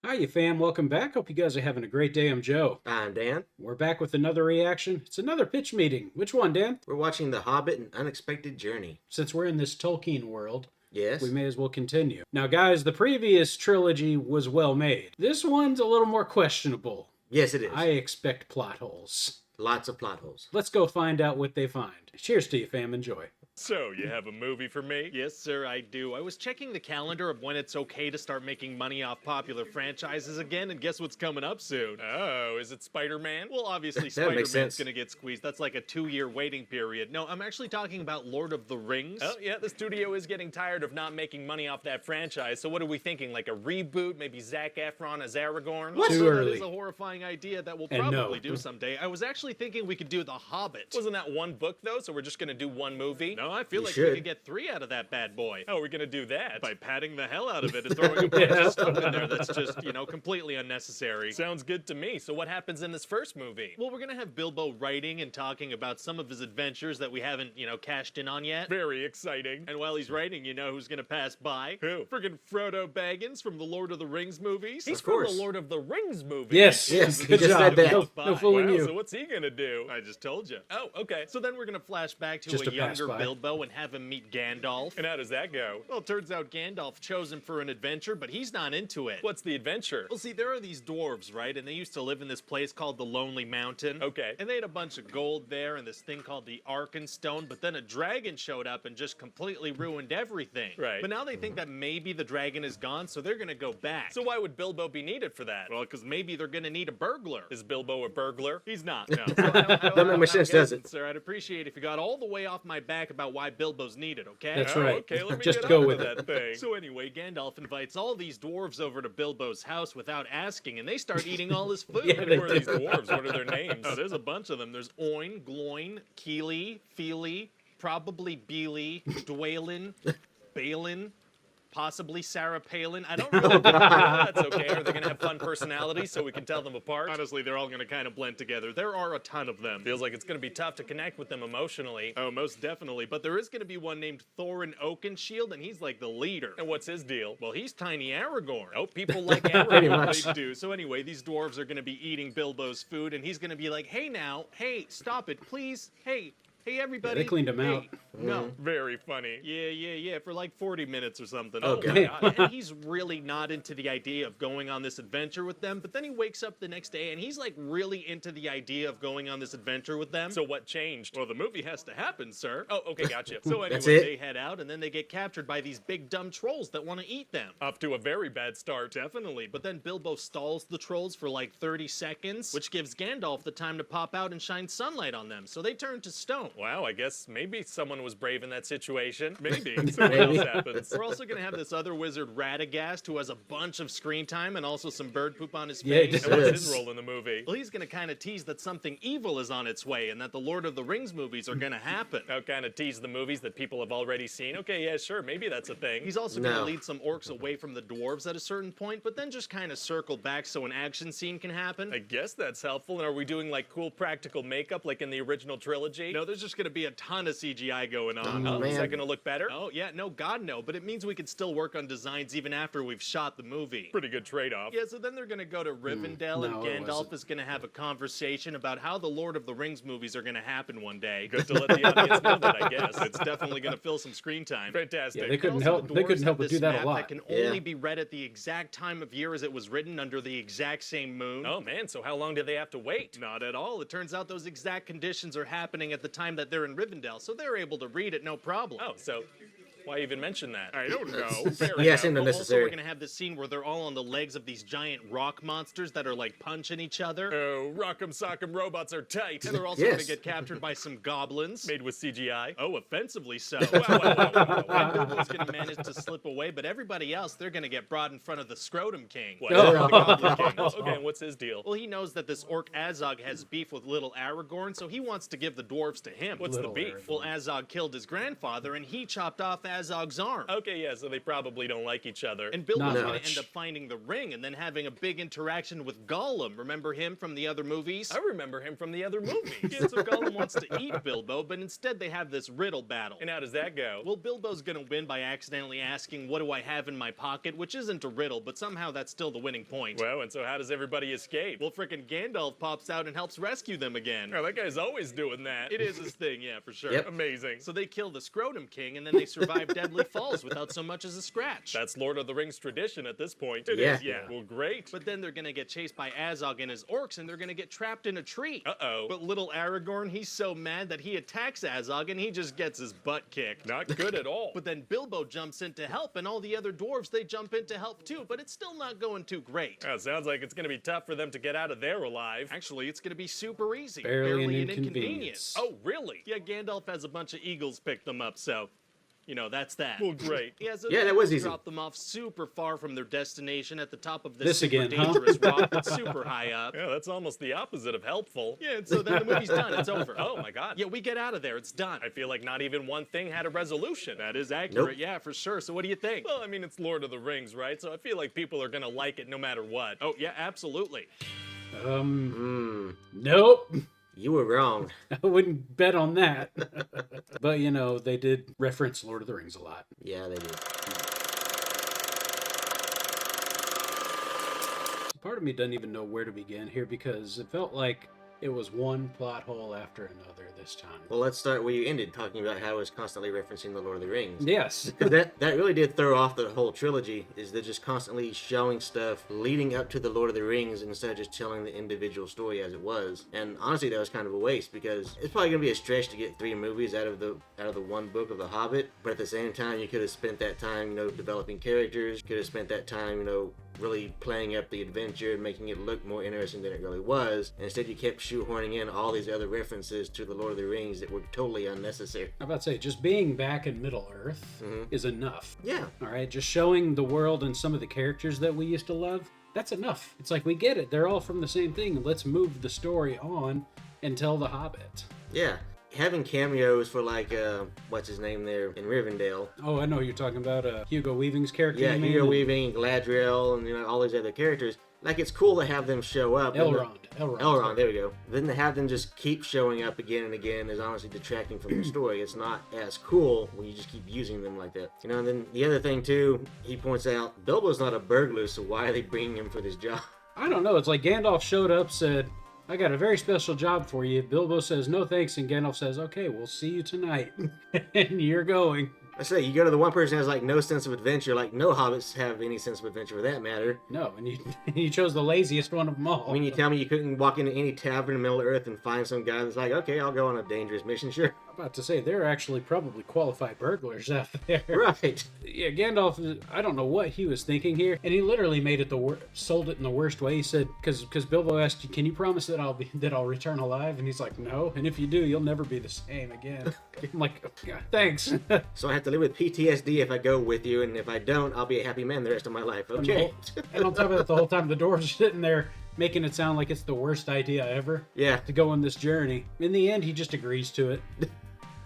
Hiya, fam. Welcome back. Hope you guys are having a great day. I'm Joe. I'm Dan. We're back with another reaction. It's another pitch meeting. Which one, Dan? We're watching The Hobbit An Unexpected Journey. Since we're in this Tolkien world, Yes? we may as well continue. Now, guys, the previous trilogy was well made. This one's a little more questionable. Yes, it is. I expect plot holes. Lots of plot holes. Let's go find out what they find. Cheers to you, fam. Enjoy. So, you have a movie for me? Yes, sir, I do. I was checking the calendar of when it's okay to start making money off popular franchises again, and guess what's coming up soon? Oh, is it Spider-Man? Well, obviously, That Spider-Man's makes sense. gonna get squeezed. That's like a 2-year waiting period. No, I'm actually talking about Lord of the Rings. Oh, yeah, the studio is getting tired of not making money off that franchise, so what are we thinking? Like a reboot? Maybe Zac Efron as Aragorn? What? Too So early. That is a horrifying idea that we'll And probably no. do someday. I was actually thinking we could do The Hobbit. Wasn't that one book, though, so we're just gonna do one movie? No, I feel You like should. we could get 3 out of that bad boy. How are we gonna do that? By patting the hell out of it and throwing a bunch of stuff in there that's just, completely unnecessary. Sounds good to me. So what happens in this first movie? Well, we're gonna have Bilbo writing and talking about some of his adventures that we haven't, cashed in on yet. Very exciting. And while he's writing, you know who's gonna pass by? Who? Friggin' Frodo Baggins from the Lord of the Rings movies. He's from course. the Lord of the Rings movies. Yes. Yes, he Good just job. said that. No fooling Wow, you. So what's he gonna do? I just told you. Oh, okay. So then we're gonna flash back to Just a a pass younger by. Bilbo and have him meet Gandalf. And how does that go? Well, it turns out Gandalf chose him for an adventure, but he's not into it. What's the adventure? Well, see, there are these dwarves, right? And they used to live in this place called the Lonely Mountain. Okay. And they had a bunch of gold there and this thing called the Arkenstone, but then a dragon showed up and just completely ruined everything. Right. But now they think that maybe the dragon is gone, so they're gonna go back. So why would Bilbo be needed for that? Well, because maybe they're gonna need a burglar. Is Bilbo a burglar? He's not. No. So Don't make much sense, does it? Sir, I'd appreciate if you got all the way off my back about why Bilbo's needed, okay? That's Oh, right. Okay, let me Just get go onto with that it. thing. So anyway, Gandalf invites all these dwarves over to Bilbo's house without asking, and they start eating all his food. Yeah, they Who are these do. dwarves? What are their names? Oh, there's a bunch of them. There's Oin, Gloin, Keely, Feely, probably Beely, Dwalin, Balin, possibly Sarah Palin. I don't really know. That's okay. Are they going to have fun personalities so we can tell them apart? Honestly, they're all going to kind of blend together. There are a ton of them. Feels like it's going to be tough to connect with them emotionally. Oh, most definitely. But there is going to be one named Thorin Oakenshield, and he's like the leader. And what's his deal? Well, he's tiny Aragorn. Oh, people like Pretty Aragorn. much. They do. So anyway, these dwarves are going to be eating Bilbo's food, and he's going to be like, hey now, hey, stop it, please. Hey, everybody. they cleaned him out. No. Very funny. Yeah, for like 40 minutes or something. Okay. Oh my God. And he's really not into the idea of going on this adventure with them, but then he wakes up the next day and he's like really into the idea of going on this adventure with them. So what changed? Well, the movie has to happen, sir. Oh, okay, gotcha. So anyway, That's it? they head out and then they get captured by these big dumb trolls that want to eat them. Off to a very bad start. Definitely. But then Bilbo stalls the trolls for like 30 seconds, which gives Gandalf the time to pop out and shine sunlight on them. So they turn to stone. Wow, I guess maybe someone was brave in that situation. Maybe. So what Maybe. else happens? We're also going to have this other wizard, Radagast, who has a bunch of screen time and also some bird poop on his Yeah, he face. And what's does. his role in the movie? Well, he's going to kind of tease that something evil is on its way and that the Lord of the Rings movies are going to happen. Oh, kind of tease the movies that people have already seen? Okay, yeah, sure, maybe that's a thing. He's also going to No. lead some orcs away from the dwarves at a certain point, but then just kind of circle back so an action scene can happen. I guess that's helpful. And are we doing like cool practical makeup like in the original trilogy? No, there's just going to be a ton of CGI going on. Oh, Is that man. going to look better? Oh, yeah, no, God, no. But it means we can still work on designs even after we've shot the movie. Pretty good trade-off. Yeah, so then they're going to go to Rivendell, No, and it Gandalf wasn't. is going to have a conversation about how the Lord of the Rings movies are going to happen one day. Good to let the audience know that, I guess. It's definitely going to fill some screen time. Fantastic. Yeah, they couldn't And help- also the they dwarves couldn't help have but this do that a map lot. That can Yeah. only be read at the exact time of year as it was written under the exact same moon. Oh, man, so how long do they have to wait? Not at all. It turns out those exact conditions are happening at the time that they're in Rivendell, so they're able to read it no problem. Oh, so why even mention that? I don't know. Yeah, seemed Also, unnecessary. we're gonna have this scene where they're all on the legs of these giant rock monsters that are like punching each other. Oh, rock'em sock'em robots are tight. And they're also Yes. gonna get captured by some goblins made with CGI. Oh, offensively so. Wow. And Bilbo's gonna manage to slip away, but everybody else, they're gonna get brought in front of the Scrotum King. What? Oh. The Goblin King. Oh, okay, and what's his deal? Well, he knows that this orc Azog has beef with little Aragorn, so he wants to give the dwarves to him. What's Little the beef? Aragorn. Well, Azog killed his grandfather, and he chopped off Azog's arm. Okay, yeah, so they probably don't like each other. And Bilbo's Not gonna much. end up finding the ring and then having a big interaction with Gollum. Remember him from the other movies? I remember him from the other movies. Yeah, so Gollum wants to eat Bilbo, but instead they have this riddle battle. And how does that go? Well, Bilbo's gonna win by accidentally asking, what do I have in my pocket? Which isn't a riddle, but somehow that's still the winning point. Well, and so how does everybody escape? Well, frickin' Gandalf pops out and helps rescue them again. Oh, that guy's always doing that. It is his thing, yeah, for sure. Yep. Amazing. So they kill the Scrotum King, and then they survive Deadly Falls without so much as a scratch. That's Lord of the Rings tradition at this point. It Yeah. is, yeah. Well, great. But then they're gonna get chased by Azog and his orcs, and they're gonna get trapped in a tree. Uh-oh. But little Aragorn, he's so mad that he attacks Azog, and he just gets his butt kicked. Not good at all. But then Bilbo jumps in to help, and all the other dwarves, they jump in to help too, but it's still not going too great. Oh, sounds like it's gonna be tough for them to get out of there alive. Actually, it's gonna be super easy. Barely an an inconvenience. Oh, really? Yeah, Gandalf has a bunch of eagles pick them up, so, that's that. Well, great. Yeah, so Yeah, they that was easy. drop them off super far from their destination at the top of This super again, huh? dangerous rock that's super high up. Yeah, that's almost the opposite of helpful. Yeah, and so then the movie's done. It's over. Oh my god. Yeah, we get out of there. It's done. I feel like not even one thing had a resolution. That is accurate. Nope. Yeah, for sure. So what do you think? Well, I mean, it's Lord of the Rings, right? So I feel like people are gonna like it no matter what. Oh, yeah, absolutely. Nope. You were wrong. I wouldn't bet on that. But, they did reference Lord of the Rings a lot. Yeah, they did. Part of me doesn't even know where to begin here because it felt like it was one plot hole after another this time. Well, let's start where you ended, talking about how it was constantly referencing the Lord of the Rings. Yes. 'Cause that really did throw off the whole trilogy, is they're just constantly showing stuff leading up to the Lord of the Rings instead of just telling the individual story as it was. And honestly, that was kind of a waste because it's probably going to be a stretch to get 3 movies out of the one book of The Hobbit, but at the same time, you could have spent that time, developing characters, could have spent that time, really playing up the adventure and making it look more interesting than it really was. And instead, you kept shoehorning in all these other references to the Lord of the Rings that were totally unnecessary. I'm about to say, just being back in Middle Earth is enough. Yeah. All right, just showing the world and some of the characters that we used to love, that's enough. It's like, we get it. They're all from the same thing. Let's move the story on and tell The Hobbit. Yeah. Having cameos for what's his name there in Rivendell. Oh, I know you're talking about Hugo Weaving's character. Yeah, you mean? Hugo Weaving, Galadriel, and all these other characters. Like, it's cool to have them show up. Elrond, there we go. Then to have them just keep showing up again and again is honestly detracting from the story. It's not as cool when you just keep using them like that. And then the other thing too, he points out, Bilbo's not a burglar, so why are they bringing him for this job? I don't know. It's like Gandalf showed up, said, I got a very special job for you. Bilbo says, no thanks, and Gandalf says, okay, we'll see you tonight. And you're going. I say, you go to the one person who has no sense of adventure, no hobbits have any sense of adventure for that matter. No, and you chose the laziest one of them all. I mean, you tell me you couldn't walk into any tavern in the middle of Earth and find some guy that's like, okay, I'll go on a dangerous mission, sure. I'm about to say, there are actually probably qualified burglars out there. Right. Yeah, Gandalf, I don't know what he was thinking here, and he literally made it sold it in the worst way. He said, because Bilbo asked you, can you promise that I'll return alive? And he's like, no, and if you do, you'll never be the same again. I'm like, yeah, thanks. So I have to live with PTSD if I go with you, and if I don't, I'll be a happy man the rest of my life. Okay. And on top of that, the whole time the dwarves are sitting there making it sound like it's the worst idea ever. Yeah. To go on this journey. In the end, he just agrees to it.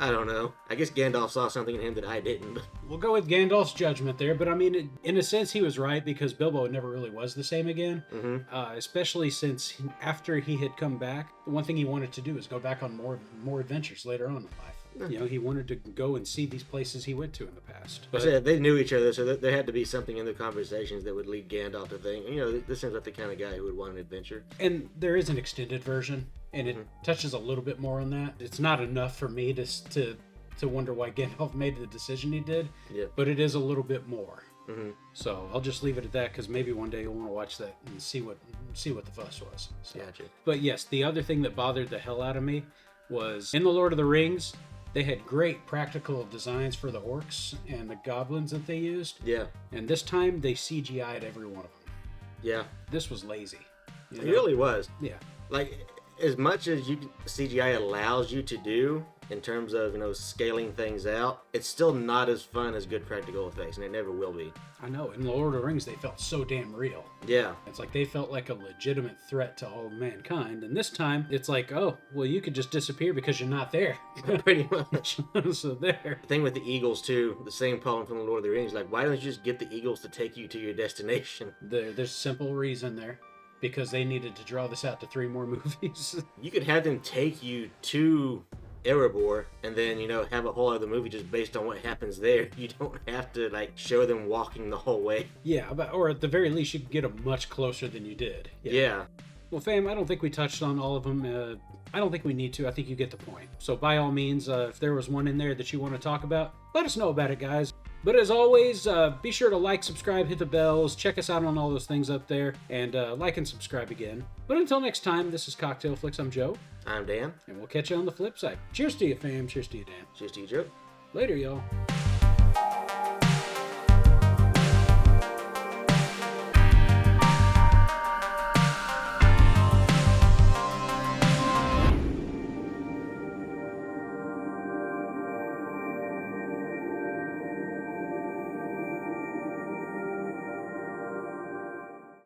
I don't know. I guess Gandalf saw something in him that I didn't. We'll go with Gandalf's judgment there, but I mean, in a sense, he was right because Bilbo never really was the same again. Especially since after he had come back, the one thing he wanted to do is go back on more adventures later on in life. He wanted to go and see these places he went to in the past. But I said they knew each other, so there had to be something in the conversations that would lead Gandalf to think, this seems like the kind of guy who would want an adventure. And there is an extended version, and it touches a little bit more on that. It's not enough for me to wonder why Gandalf made the decision he did, but it is a little bit more. So I'll just leave it at that because maybe one day you'll want to watch that and see what the fuss was. So. Gotcha. But yes, the other thing that bothered the hell out of me was in the Lord of the Rings, they had great practical designs for the orcs and the goblins that they used. Yeah. And this time they CGI'd every one of them. Yeah. This was lazy. It really was. Yeah. Like, as much as CGI allows you to do, in terms of, scaling things out, it's still not as fun as good practical effects, and it never will be. I know. In Lord of the Rings, they felt so damn real. Yeah. It's like they felt like a legitimate threat to all of mankind. And this time, it's like, oh, well, you could just disappear because you're not there. Pretty much. So there. The thing with the eagles, too, the same problem from the Lord of the Rings, like, why don't you just get the eagles to take you to your destination? There's a simple reason there. Because they needed to draw this out to 3 more movies. You could have them take you to Erebor and then, have a whole other movie just based on what happens there. You don't have to, show them walking the whole way. Yeah, or at the very least, you could get them much closer than you did. Yeah. Well, fam, I don't think we touched on all of them. I don't think we need to. I think you get the point. So by all means, if there was one in there that you want to talk about, let us know about it, guys. But as always, be sure to like, subscribe, hit the bells, check us out on all those things up there, and like and subscribe again. But until next time, this is Cocktail Flicks. I'm Joe. I'm Dan. And we'll catch you on the flip side. Cheers to you, fam. Cheers to you, Dan. Cheers to you, Joe. Later, y'all.